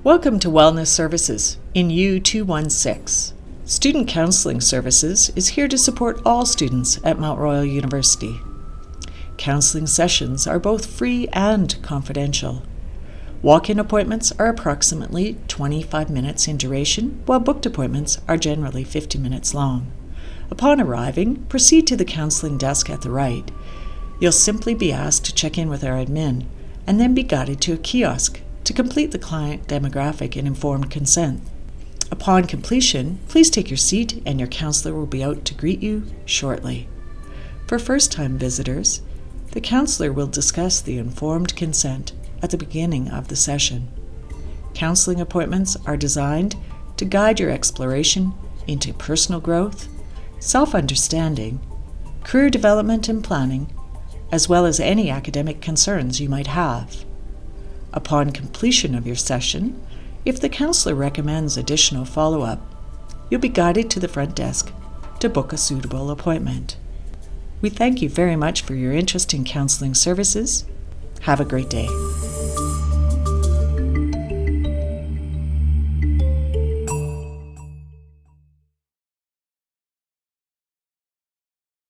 Welcome to Wellness Services in U216. Student Counselling Services is here to support all students at Mount Royal University. Counselling sessions are both free and confidential. Walk-in appointments are approximately 25 minutes in duration, while booked appointments are generally 50 minutes long. Upon arriving, proceed to the counselling desk at the right. You'll simply be asked to check in with our admin and then be guided to a kiosk to complete the client demographic and informed consent. Upon completion, please take your seat and your counselor will be out to greet you shortly. For first-time visitors, the counselor will discuss the informed consent at the beginning of the session. Counseling appointments are designed to guide your exploration into personal growth, self-understanding, career development and planning, as well as any academic concerns you might have. Upon completion of your session, if the counselor recommends additional follow-up, you'll be guided to the front desk to book a suitable appointment. We thank you very much for your interest in counseling services. Have a great day.